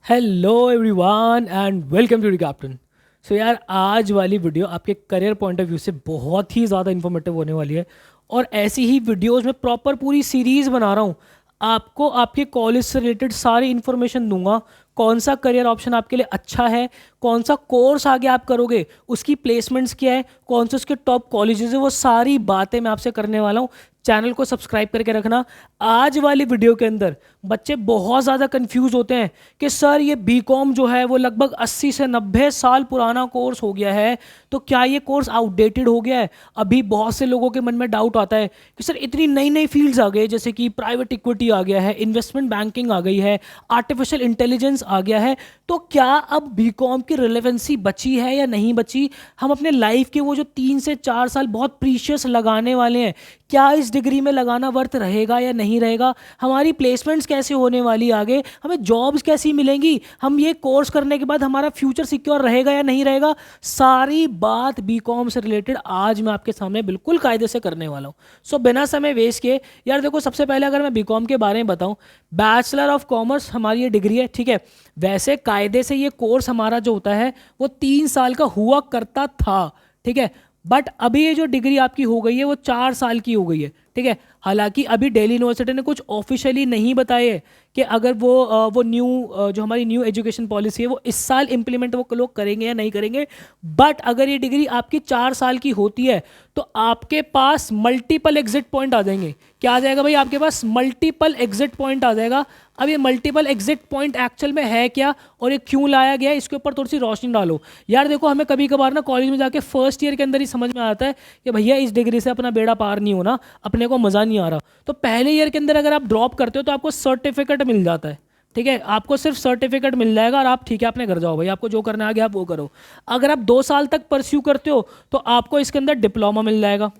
Hello everyone and welcome to the captain. So यार, आज वाली वीडियो आपके करियर पॉइंट ऑफ व्यू से बहुत ही ज़्यादा इन्फॉर्मेटिव होने वाली है। और ऐसी ही वीडियोस में प्रॉपर पूरी सीरीज़ बना रहा हूँ। आपको आपके कॉलेज से रिलेटेड सारी इन्फॉर्मेशन दूंगा। कौन सा करियर ऑप्शन आपके लिए अच्छा है, कौन सा कोर्स आगे आप करोगे, उसकी प्लेसमेंट्स क्या है, कौन से उसके टॉप कॉलेजेस है, वो सारी बातें मैं आपसे करने वाला हूँ। चैनल को सब्सक्राइब करके रखना। आज वाली वीडियो के अंदर बच्चे बहुत ज़्यादा कंफ्यूज होते हैं कि सर ये बीकॉम जो है वो लगभग 80 से 90 साल पुराना कोर्स हो गया है, तो क्या ये कोर्स आउटडेटेड हो गया है। अभी बहुत से लोगों के मन में डाउट आता है कि सर इतनी नई नई फील्ड्स आ गई, जैसे कि प्राइवेट इक्विटी आ गया है, इन्वेस्टमेंट बैंकिंग आ गई है, आर्टिफिशियल इंटेलिजेंस आ गया है, तो क्या अब बीकॉम की रिलेवेंसी बची है या नहीं बची। हम अपने लाइफ के वो जो 3 से 4 साल बहुत प्रीशियस लगाने वाले हैं, क्या इस डिग्री में लगाना वर्थ रहेगा या नहीं रहेगा, हमारी प्लेसमेंट्स कैसे होने वाली आगे, हमें जॉब्स कैसी मिलेंगी, हम ये कोर्स करने के बाद हमारा फ्यूचर सिक्योर रहेगा या नहीं रहेगा, सारी बात बीकॉम से रिलेटेड आज मैं आपके सामने बिल्कुल कायदे से करने वाला हूँ। सो बिना समय वेस्ट किए यार देखो, सबसे पहले अगर मैं बीकॉम के बारे में बताऊँ, बैचलर ऑफ कॉमर्स हमारी ये डिग्री है, ठीक है। वैसे कायदे से ये कोर्स हमारा जो होता है वो 3 साल का हुआ करता था, ठीक है। बट अभी ये जो डिग्री आपकी हो गई है वो 4 साल की हो गई है, ठीक है। हालांकि अभी दिल्ली यूनिवर्सिटी ने कुछ ऑफिशियली नहीं बताए है कि अगर वो न्यू जो हमारी न्यू एजुकेशन पॉलिसी है वो इस साल इंप्लीमेंट वो लोग करेंगे या नहीं करेंगे। बट अगर ये डिग्री आपकी 4 साल की होती है तो आपके पास मल्टीपल एग्जिट पॉइंट आ जाएंगे। क्या आ जाएगा भाई? आपके पास मल्टीपल एग्जिट पॉइंट आ जाएगा। अब ये मल्टीपल एग्जिट पॉइंट एक्चुअल में है क्या और ये क्यों लाया गया है, इसके ऊपर थोड़ी सी रोशनी डालो। यार देखो, हमें कभी कभार ना कॉलेज में जाके फर्स्ट ईयर के अंदर ही समझ में आता है कि भैया इस डिग्री से अपना बेड़ा पार नहीं होना, अपने को मज़ा नहीं आ रहा। तो पहले ईयर के अंदर अगर आप ड्रॉप करते हो तो आपको सर्टिफिकेट मिल जाता है, ठीक है। आपको सिर्फ सर्टिफिकेट मिल जाएगा और आप ठीक है अपने घर जाओ भाई, आपको जो करना है आगे आप वो करो। अगर आप 2 साल तक परस्यू करते हो तो आपको इसके अंदर डिप्लोमा मिल जाएगा,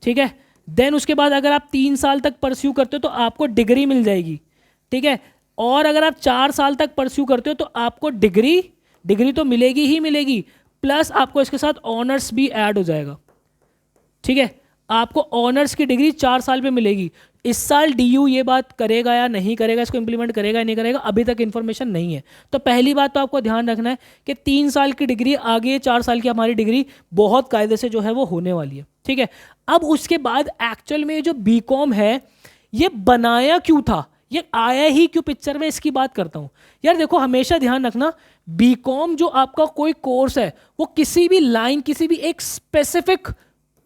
ठीक है। देन उसके बाद अगर आप 3 साल तक परस्यू करते हो तो आपको डिग्री मिल जाएगी, ठीक है। और अगर आप 4 साल तक परस्यू करते हो तो आपको डिग्री तो मिलेगी ही मिलेगी, प्लस आपको इसके साथ ऑनर्स भी ऐड हो जाएगा, ठीक है। आपको ऑनर्स की डिग्री 4 साल पे मिलेगी। इस साल डीयू ये बात करेगा या नहीं करेगा, इसको इंप्लीमेंट करेगा या नहीं करेगा, अभी तक इंफॉर्मेशन नहीं है। तो पहली बात तो आपको ध्यान रखना है कि 3 साल की डिग्री आगे 4 साल की हमारी डिग्री बहुत कायदे से जो है वो होने वाली है, ठीक है। अब उसके बाद एक्चुअल में जो बीकॉम है ये बनाया क्यों था, ये आया ही क्यों पिक्चर में, इसकी बात करता हूं। यार देखो, हमेशा ध्यान रखना, बीकॉम जो आपका कोई कोर्स है वो किसी भी लाइन, किसी भी एक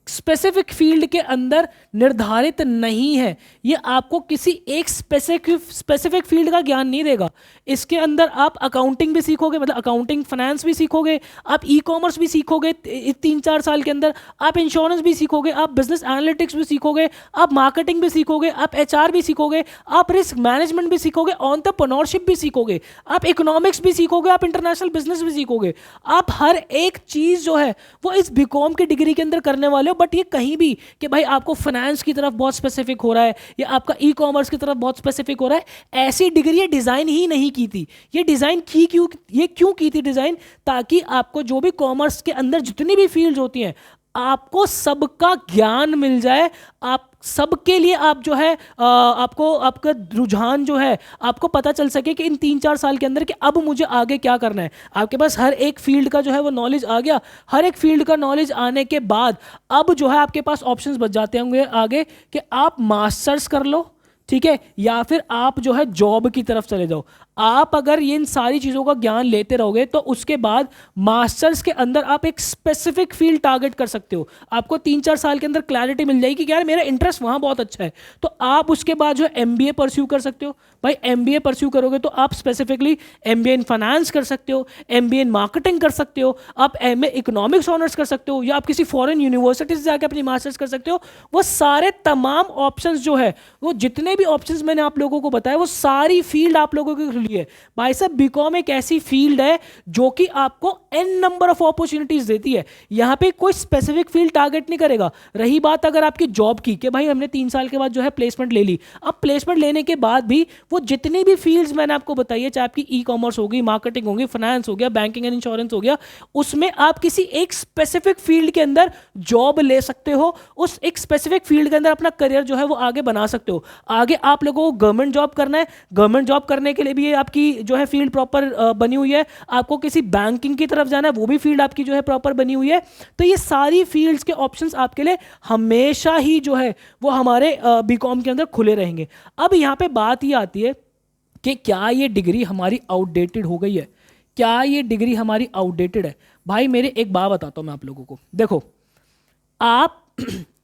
स्पेसिफिक फील्ड के अंदर निर्धारित नहीं है। ये आपको किसी एक स्पेसिफिक फील्ड का ज्ञान नहीं देगा। इसके अंदर आप अकाउंटिंग भी सीखोगे, मतलब अकाउंटिंग फाइनेंस भी सीखोगे, आप ई कॉमर्स भी सीखोगे 3-4 साल के अंदर, आप इंश्योरेंस भी सीखोगे, आप बिजनेस एनालिटिक्स भी सीखोगे, आप मार्केटिंग भी सीखोगे, आप एचआर भी सीखोगे, आप रिस्क मैनेजमेंट भी सीखोगे, एंटरप्रेन्योरशिप भी सीखोगे, आप इकोनॉमिक्स भी सीखोगे, आप इंटरनेशनल बिजनेस भी सीखोगे। आप हर एक चीज जो है वो इस बीकॉम की डिग्री के अंदर करने वाले हो। बट ये कहीं भी कि भाई आपको फाइनेंस की तरफ बहुत स्पेसिफिक हो रहा है या आपका ई कॉमर्स की तरफ बहुत स्पेसिफिक हो रहा है, ऐसी डिग्री ये डिजाइन ही नहीं की थी। ये डिजाइन क्यों की थी डिजाइन, ताकि आपको जो भी कॉमर्स के अंदर जितनी भी फील्ड्स होती हैं आपको सबका ज्ञान मिल जाए। आप सबके लिए आप जो है आपको आपका रुझान जो है आपको पता चल सके कि इन 3-4 साल के अंदर कि अब मुझे आगे क्या करना है। आपके पास हर एक फील्ड का जो है वो नॉलेज आ गया। हर एक फील्ड का नॉलेज आने के बाद अब जो है आपके पास ऑप्शंस बच जाते होंगे आगे कि आप मास्टर्स कर लो, ठीक है, या फिर आप जो है जॉब की तरफ चले जाओ। आप अगर इन सारी चीज़ों का ज्ञान लेते रहोगे तो उसके बाद मास्टर्स के अंदर आप एक स्पेसिफिक फील्ड टारगेट कर सकते हो। आपको 3-4 साल के अंदर क्लैरिटी मिल जाएगी कि यार मेरा इंटरेस्ट वहाँ बहुत अच्छा है, तो आप उसके बाद जो है एमबीए परस्यू कर सकते हो। भाई एमबीए परस्यू करोगे तो आप स्पेसिफिकली एमबीए इन फाइनेंस कर सकते हो, एमबीए इन मार्केटिंग कर सकते हो, आप एमए इकोनॉमिक्स ऑनर्स कर सकते हो, या आप किसी फॉरेन यूनिवर्सिटी से जाकर अपनी मास्टर्स कर सकते हो। वो सारे तमाम ऑप्शंस जो है, वो जितने भी ऑप्शंस मैंने आप लोगों को बताया, वो सारी फील्ड आप लोगों के लिए है। भाई साहब, बीकॉम एक ऐसी फील्ड है जो कि आपको एन नंबर ऑफ अपॉर्चुनिटीज देती है। यहां पे कोई स्पेसिफिक फील्ड टारगेट नहीं करेगा। रही बात अगर आपकी जॉब की कि भाई हमने 3 साल के बाद जो है प्लेसमेंट ले ली, अब प्लेसमेंट लेने के बाद भी वो जितनी भी फील्ड्स मैंने आपको बताई है, चाहे आपकी ई कॉमर्स होगी, मार्केटिंग होगी, फाइनेंस हो गया, बैंकिंग एंड इंश्योरेंस हो गया, उसमें आप किसी एक स्पेसिफिक फील्ड के अंदर जॉब ले सकते हो। उस एक स्पेसिफिक फील्ड के अंदर अपना करियर जो है वो आगे बना सकते हो। आगे आप लोगों को गवर्नमेंट जॉब करना है, गवर्नमेंट जॉब करने के लिए भी ये आपकी जो है फील्ड प्रॉपर बनी हुई है, आपको किसी बैंकिंग की तरफ जाना है वो भी फील्ड आपकी जो है प्रॉपर बनी हुई है। तो ये सारी फील्ड्स के ऑप्शंस आपके लिए हमेशा ही जो है वो हमारे बीकॉम के अंदर खुले रहेंगे। अब यहाँ पे बात ये आती है कि क्या ये डिग्री हमारी आउटडेटेड हो गई है, क्या ये डिग्री हमारी आउटडेटेड है? भाई मेरे एक बात बताता हूँ मैं आप लोगों को, देखो आप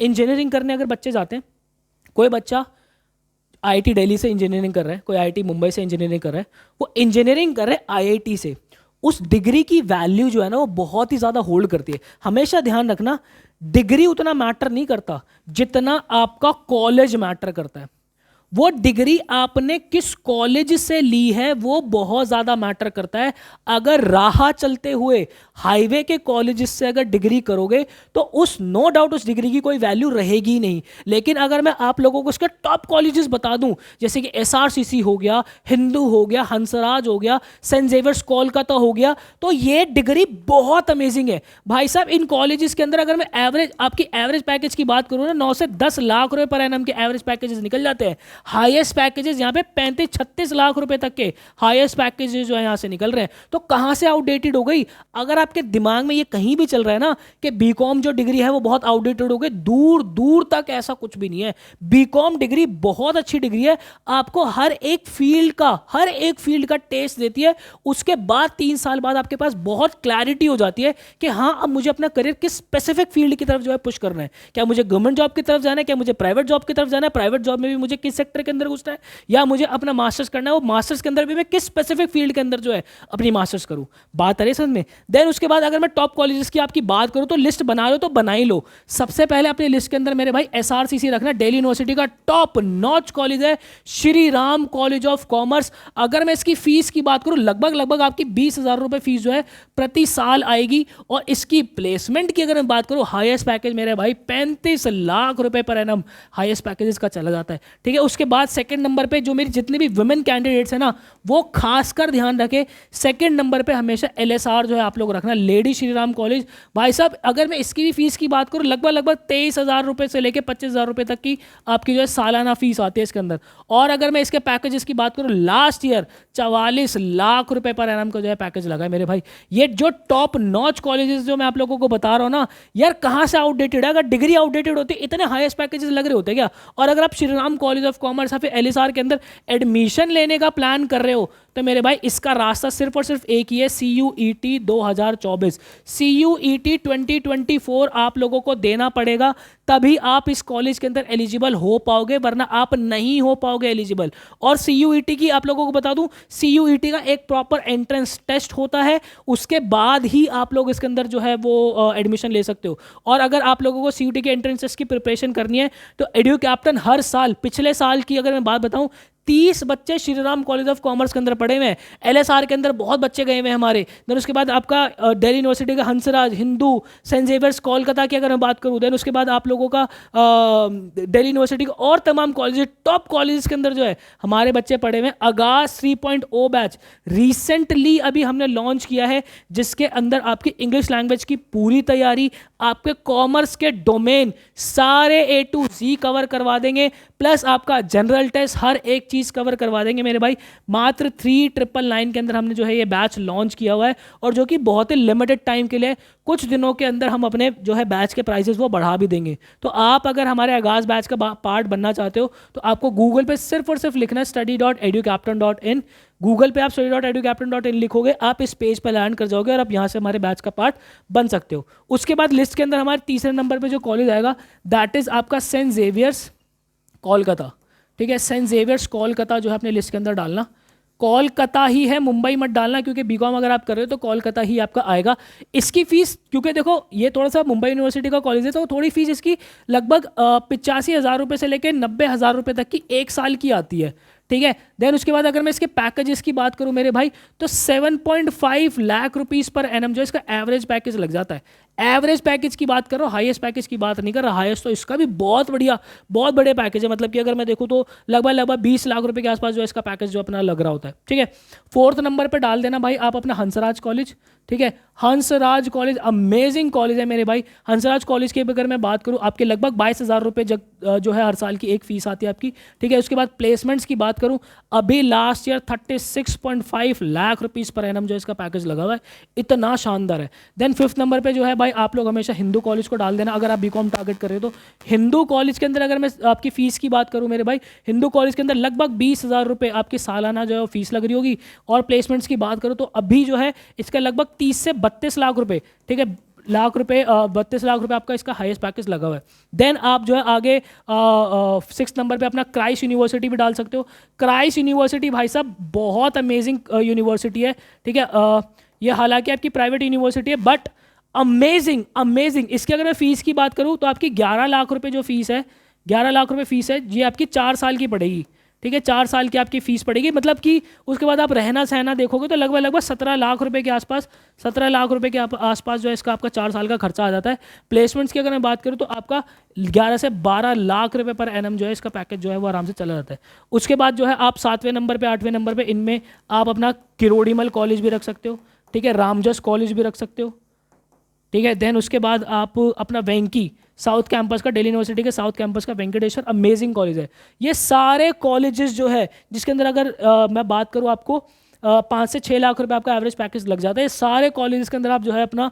इंजीनियरिंग करने अगर बच्चे जाते हैं, कोई बच्चा आईआईटी दिल्ली से इंजीनियरिंग कर रहा है, कोई आईआईटी मुंबई से इंजीनियरिंग कर रहा है, वो इंजीनियरिंग कर रहा है आईआईटी से, उस डिग्री की वैल्यू जो है ना वो बहुत ही ज़्यादा होल्ड करती है। हमेशा ध्यान रखना, डिग्री उतना मैटर नहीं करता जितना आपका कॉलेज मैटर करता है। वो डिग्री आपने किस कॉलेज से ली है वो बहुत ज़्यादा मैटर करता है। अगर राह चलते हुए हाईवे के कॉलेज से अगर डिग्री करोगे तो उस नो डाउट उस डिग्री की कोई वैल्यू रहेगी नहीं। लेकिन अगर मैं आप लोगों को उसके टॉप कॉलेजेस बता दूं, जैसे कि एसआरसीसी हो गया, हिंदू हो गया, हंसराज हो गया, सेंट जेवियर्स कोलकाता हो गया, तो ये डिग्री बहुत अमेजिंग है भाई साहब। इन कॉलेजेस के अंदर अगर मैं एवरेज आपकी एवरेज पैकेज की बात करूं ना, 9 से 10 लाख रुपए पर एनम के एवरेज पैकेजेस निकल जाते हैं। हाईएस्ट पैकेजेस यहाँ पे 35-36 लाख रुपए तक के हाईएस्ट पैकेजेस जो है यहाँ से निकल रहे हैं। तो कहाँ से आउटडेटेड हो गई? अगर आपके दिमाग में ये कहीं भी चल रहा है ना कि बीकॉम जो डिग्री है वो बहुत आउटडेटेड हो गई, दूर दूर तक ऐसा कुछ भी नहीं है। बीकॉम डिग्री बहुत अच्छी डिग्री है, आपको हर एक फील्ड का टेस्ट देती है। उसके बाद 3 साल बाद आपके पास बहुत क्लैरिटी हो जाती है कि हाँ अब मुझे अपना करियर किस स्पेसिफिक फील्ड की तरफ जो है पुश करना है। क्या मुझे गवर्नमेंट जॉब की तरफ जाना है, क्या मुझे प्राइवेट जॉब की तरफ जाना है, प्राइवेट जॉब में भी मुझे किस सेक्टर के अंदर घुसना है, या मुझे अपना मास्टर्स करना है, वो मास्टर्स के अंदर भी मैं किस स्पेसिफिक फील्ड के अंदर जो है अपनी मास्टर्स करूं। बात आ रही है समझ में? देन उसके बाद अगर मैं टॉप कॉलेजेस की आपकी बात करूं तो लिस्ट बना लो तो बना ही लो। सबसे पहले अपनी लिस्ट के अंदर मेरे भाई एसआरसीसी रखना, दिल्ली यूनिवर्सिटी का टॉप नॉच कॉलेज है, Shri Ram college of commerce. अगर मैं इसकी फीस की बात करूं, लगभग आपकी 20,000 रुपए फीस जो है प्रति साल आएगी। और इसकी प्लेसमेंट की अगर मैं बात करूं, हाईएस्ट पैकेज मेरे भाई 35 लाख रुपए पर एनम हाईएस्ट पैकेजेस का चला जाता है। ठीक है, उसके बाद सेकंड नंबर पे जो मेरी जितने भी वुमेन कैंडिडेट्स है ना, वो खासकर ध्यान रखें, सेकंड नंबर पे हमेशा एलएसआर जो है आप लोग रखना, लेडी श्री राम कॉलेज। भाई साहब अगर मैं इसकी भी फीस की बात करूं, लगभग 23,000 रुपए से लेकर 25,000 रुपए तक की आपकी जो है सालाना फीस आती है इसके अंदर। और अगर मैं इसके पैकेजेस की बात करूं, लास्ट ईयर 44 लाख रुपए पर एनम का जो है पैकेज लगा है मेरे भाई। ये जो टॉप नॉच कॉलेजेस जो मैं आप लोगों को बता रहा हूं ना यार, कहां से आउटडेटेड है? अगर डिग्री आउटडेटेड होती इतने हाईएस्ट पैकेजेस लग रहे होते क्या? और अगर आप Shri Ram college of commerce या फिर एलएसआर के अंदर एडमिशन लेने का प्लान कर रहे हो तो मेरे भाई इसका रास्ता सिर्फ और सिर्फ एक ही है, CUET 2024। CUET 2024 आप लोगों को देना पड़ेगा, तभी आप इस कॉलेज के अंदर एलिजिबल हो पाओगे, वरना आप नहीं हो पाओगे एलिजिबल। और CUET की आप लोगों को बता दूं, CUET का एक प्रॉपर एंट्रेंस टेस्ट होता है, उसके बाद ही आप लोग इसके अंदर जो है वो एडमिशन ले सकते हो। और अगर आप लोगों को CUET के एंट्रेंस टेस्ट की प्रिपरेशन करनी है तो एडू कैप्टन हर साल, पिछले साल की अगर मैं बात बताऊं, 30 बच्चे Shri Ram college of commerce के अंदर पढ़े हुए हैं, एलएसआर के अंदर बहुत बच्चे गए हुए हैं हमारे। देन उसके बाद आपका दिल्ली यूनिवर्सिटी का हंसराज, हिंदू, सेंट जेवियर्स कोलकाता की अगर मैं बात करूं, देन उसके बाद आप लोगों का दिल्ली यूनिवर्सिटी का और तमाम कॉलेज, टॉप कॉलेज के अंदर जो है हमारे बच्चे पढ़े हुए हैं। आगाज 3.0 बैच रिसेंटली अभी हमने लॉन्च किया है, जिसके अंदर आपकी इंग्लिश लैंग्वेज की पूरी तैयारी, आपके कॉमर्स के डोमेन सारे A to Z कवर करवा देंगे, प्लस आपका जनरल टेस्ट हर एक चीज कवर करवा देंगे मेरे भाई। मात्र 3999 के अंदर हमने जो है ये बैच लॉन्च किया हुआ है, और जो कि बहुत ही लिमिटेड टाइम के लिए, कुछ दिनों के अंदर हम अपने जो है बैच के प्राइसेस वो बढ़ा भी देंगे। तो आप अगर हमारे आगाज बैच का पार्ट बनना चाहते हो तो आपको गूगल पे सिर्फ और सिर्फ लिखना है study.educaptain.in। गूगल पे आप study.educaptain.in लिखोगे, आप इस पेज पर लैंड कर जाओगे और आप यहाँ से हमारे बैच का पार्ट बन सकते हो। उसके बाद लिस्ट के अंदर हमारे तीसरे नंबर पे जो कॉलेज आएगा, दैट इज आपका सेंट जेवियर्स कोलकाता। ठीक है, सेंट जेवियर्स कोलकाता जो है अपने लिस्ट के अंदर डालना, कोलकाता ही है, मुंबई मत डालना, क्योंकि बीकॉम अगर आप कर रहे हो तो कोलकाता ही आपका आएगा। इसकी फीस, क्योंकि देखो ये थोड़ा सा मुंबई यूनिवर्सिटी का कॉलेज है तो थोड़ी फीस इसकी लगभग 85,000 रुपये से लेकर 90,000 रुपये तक की एक साल की आती है। ठीक है, देन उसके बाद अगर मैं इसके पैकेजेस की बात करूं मेरे भाई, तो 7.5 लाख रुपीस पर एनम जो इसका एवरेज पैकेज लग जाता है। एवरेज पैकेज की बात कर रहा हूँ, हाईएस्ट पैकेज की बात नहीं कर रहा। हाईएस्ट तो इसका भी बहुत बढ़िया, बहुत बड़े पैकेज है, मतलब कि अगर मैं देखूँ तो लगभग 20 लाख रुपए के आसपास जो है इसका पैकेज जो अपना लग रहा होता है। ठीक है, 4th नंबर पे डाल देना भाई आप अपना हंसराज कॉलेज। ठीक है, हंसराज कॉलेज अमेजिंग कॉलेज है मेरे भाई। हंसराज कॉलेज की अगर मैं बात करूँ, आपके लगभग 22,000 रुपये जो है हर साल की एक फीस आती है आपकी। ठीक है, उसके बाद प्लेसमेंट्स की बात करूँ, अभी last year 36.5 lakh rupees per annum जो इसका पैकेज लगा हुआ है, इतना शानदार है। देन 5th नंबर पे जो है भाई आप लोग हमेशा हिंदू कॉलेज को डाल देना अगर आप बीकॉम टारगेट कर रहे हो तो। हिंदू कॉलेज के अंदर अगर मैं आपकी फीस की बात करूँ मेरे भाई, हिंदू कॉलेज के अंदर लगभग 20,000 रुपये आपकी सालाना जो है फीस लग रही होगी। और प्लेसमेंट्स की बात करूँ तो अभी जो है इसका लगभग 30 से 32 लाख रुपए, ठीक है, 32 लाख रुपए आपका इसका हाईएस्ट पैकेज लगा हुआ है। देन आप जो है आगे 6th नंबर पे अपना क्राइस्ट यूनिवर्सिटी भी डाल सकते हो। क्राइस्ट यूनिवर्सिटी भाई साहब बहुत अमेजिंग यूनिवर्सिटी है। ठीक है, ये हालांकि आपकी प्राइवेट यूनिवर्सिटी है बट अमेजिंग अमेजिंग। इसकी अगर मैं फीस की बात करूँ तो आपकी 11 लाख रुपए जो फीस है, 11 लाख रुपए फीस है, ये आपकी 4 साल की पड़ेगी। ठीक है, 4 साल की आपकी फीस पड़ेगी, मतलब कि उसके बाद आप रहना सहना देखोगे तो लगभग 17 लाख रुपए के आसपास, 17 लाख रुपए के आसपास जो है इसका आपका 4 साल का खर्चा आ जाता है। प्लेसमेंट्स की अगर मैं बात करूँ तो आपका 11 से 12 लाख रुपए पर एनम जो है इसका पैकेज जो है वो आराम से चला जाता है। उसके बाद जो है आप 7वें नंबर पर 8वें नंबर पर इनमें आप अपना किरोड़ीमल कॉलेज भी रख सकते हो। ठीक है, रामजस कॉलेज भी रख सकते हो। ठीक है, देन उसके बाद आप अपना वेंकी साउथ कैंपस का, दिल्ली यूनिवर्सिटी के साउथ कैंपस का वेंकटेश्वर अमेजिंग कॉलेज है। ये सारे कॉलेजेस जो है जिसके अंदर अगर मैं बात करूँ आपको 5 से 6 लाख रुपए आपका एवरेज पैकेज लग जाता है। सारे कॉलेजेस के अंदर आप जो है अपना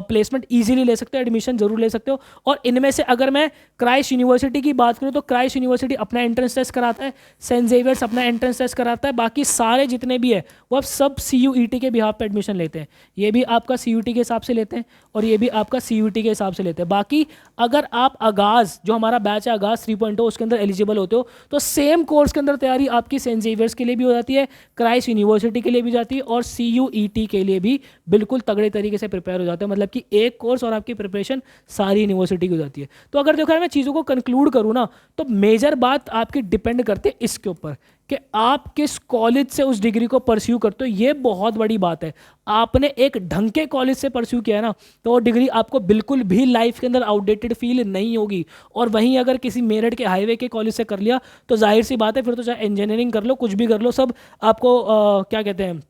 प्लेसमेंट इजीली ले सकते हो, एडमिशन जरूर ले सकते हो। और इनमें से अगर मैं क्राइस्ट यूनिवर्सिटी की बात करूँ तो क्राइस्ट यूनिवर्सिटी अपना एंट्रेंस टेस्ट कराता है, सेंट जेवियर्स अपना एंट्रेंस टेस्ट कराता है, बाकी सारे जितने भी है वो अब सब CUET के बिहाफ पे एडमिशन लेते हैं। ये भी आपका CUET के हिसाब से लेते हैं और ये भी आपका CUET के हिसाब से लेते हैं। बाकी अगर आप आगाज़ जो हमारा बैच है आगाज़ 3.0 उसके अंदर एलिजिबल होते हो तो सेम कोर्स के अंदर तैयारी आपकी सेंट जेवियर्स के लिए भी हो जाती है, क्राइस्ट यूनिवर्सिटी के लिए भी जाती है और CUET के लिए भी बिल्कुल तगड़े तरीके से प्रिपेयर हो जाते हैं। मतलब कि एक कोर्स और आपकी प्रिपरेशन सारी यूनिवर्सिटी की हो जाती है। तो अगर देखो मैं चीज़ों को कंक्लूड करूँ ना तो मेजर बात आपकी डिपेंड करती है इसके ऊपर कि आप किस कॉलेज से उस डिग्री को परस्यू करते हो। ये बहुत बड़ी बात है। आपने एक ढंग के कॉलेज से परस्यू किया है ना तो वो डिग्री आपको बिल्कुल भी लाइफ के अंदर आउटडेटेड फील नहीं होगी। और वहीं अगर किसी मेरठ के हाईवे के कॉलेज से कर लिया तो जाहिर सी बात है फिर तो चाहे इंजीनियरिंग कर लो कुछ भी कर लो सब आपको क्या कहते हैं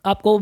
आपको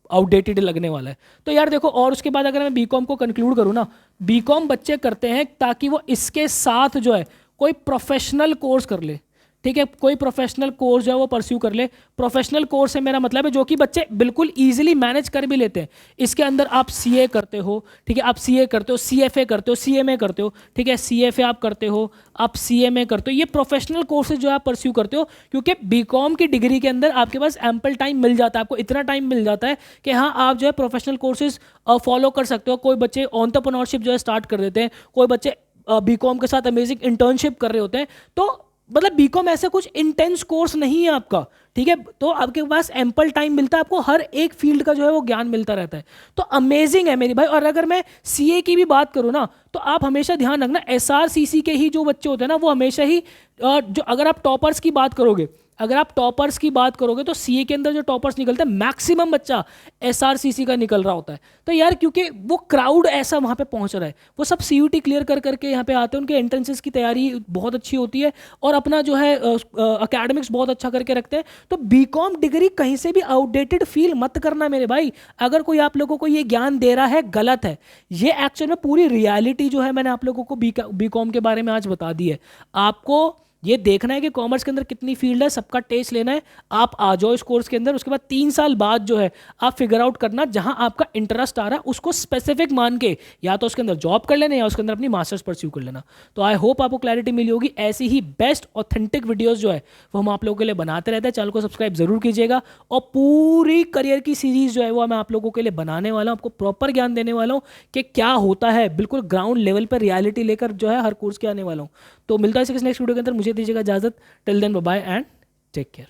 आउटडेटेड लगने वाला है। तो यार देखो, और उसके बाद अगर मैं बीकॉम को कंक्लूड करूँ ना, बीकॉम बच्चे करते हैं ताकि वो इसके साथ जो है कोई प्रोफेशनल कोर्स कर ले। ठीक है, कोई प्रोफेशनल कोर्स जो है वो परस्यू कर ले। प्रोफेशनल कोर्स से मेरा मतलब है जो कि बच्चे बिल्कुल इजीली मैनेज कर भी लेते हैं। इसके अंदर आप CA करते हो, ठीक है, आप CA करते हो, CFA करते हो, CMA करते हो, ठीक है, CFA आप करते हो, आप CMA करते हो। ये प्रोफेशनल कोर्सेज जो आप परस्यू करते हो क्योंकि बीकॉम की डिग्री के अंदर आपके पास एम्पल टाइम मिल जाता है, आपको इतना टाइम मिल जाता है कि हाँ आप जो है प्रोफेशनल कोर्सेज फॉलो कर सकते हो। कोई बच्चे एंटरप्रेन्योरशिप जो है स्टार्ट कर देते हैं, कोई बच्चे बीकॉम के साथ अमेजिंग इंटर्नशिप कर रहे होते हैं। तो मतलब बीकॉम ऐसा कुछ इंटेंस कोर्स नहीं है आपका। ठीक है, तो आपके पास एम्पल टाइम मिलता है, आपको हर एक फील्ड का जो है वो ज्ञान मिलता रहता है। तो अमेजिंग है मेरी भाई। और अगर मैं CA की भी बात करूँ ना तो आप हमेशा ध्यान रखना SRCC के ही जो बच्चे होते हैं ना वो हमेशा ही जो अगर आप टॉपर्स की बात करोगे, अगर आप टॉपर्स की बात करोगे तो CA के अंदर जो टॉपर्स निकलते हैं मैक्सिमम बच्चा SRCC का निकल रहा होता है। तो यार क्योंकि वो क्राउड ऐसा वहाँ पे पहुँच रहा है, वो सब CUT क्लियर कर करके यहाँ पे आते हैं, उनके एंट्रेंसेस की तैयारी बहुत अच्छी होती है और अपना जो है अकेडमिक्स बहुत अच्छा करके रखते हैं। तो बीकॉम डिग्री कहीं से भी आउटडेटेड फील मत करना मेरे भाई। अगर कोई आप लोगों को ये ज्ञान दे रहा है गलत है। ये एक्चुअल में पूरी रियलिटी जो है मैंने आप लोगों को बीकॉम के बारे में आज बता दी है। आपको ये देखना है कि कॉमर्स के अंदर कितनी फील्ड है, सबका टेस्ट लेना है। आप आ जाओ इस कोर्स के अंदर, उसके बाद 3 साल बाद जो है आप फिगर आउट करना जहां आपका इंटरेस्ट आ रहा है उसको स्पेसिफिक मान के या तो उसके अंदर जॉब कर लेना या उसके अंदर अपनी मास्टर्स परस्यू कर लेना। तो आई होप आपको क्लैरिटी मिली होगी। ऐसी ही बेस्ट ऑथेंटिक वीडियोस जो है वो हम आप लोगों के लिए बनाते रहते हैं। चैनल को सब्सक्राइब जरूर कीजिएगा और पूरी करियर की सीरीज जो है वो मैं आप लोगों के लिए बनाने वाला हूँ, आपको प्रॉपर ज्ञान देने वाला हूँ कि क्या होता है, बिल्कुल ग्राउंड लेवल पर रियलिटी लेकर जो है हर कोर्स के आने वाला हूँ। तो मिलता है इसी नेक्स्ट वीडियो के अंदर। मुझे दीजिएगा इजाजत। Till then bye bye and take care.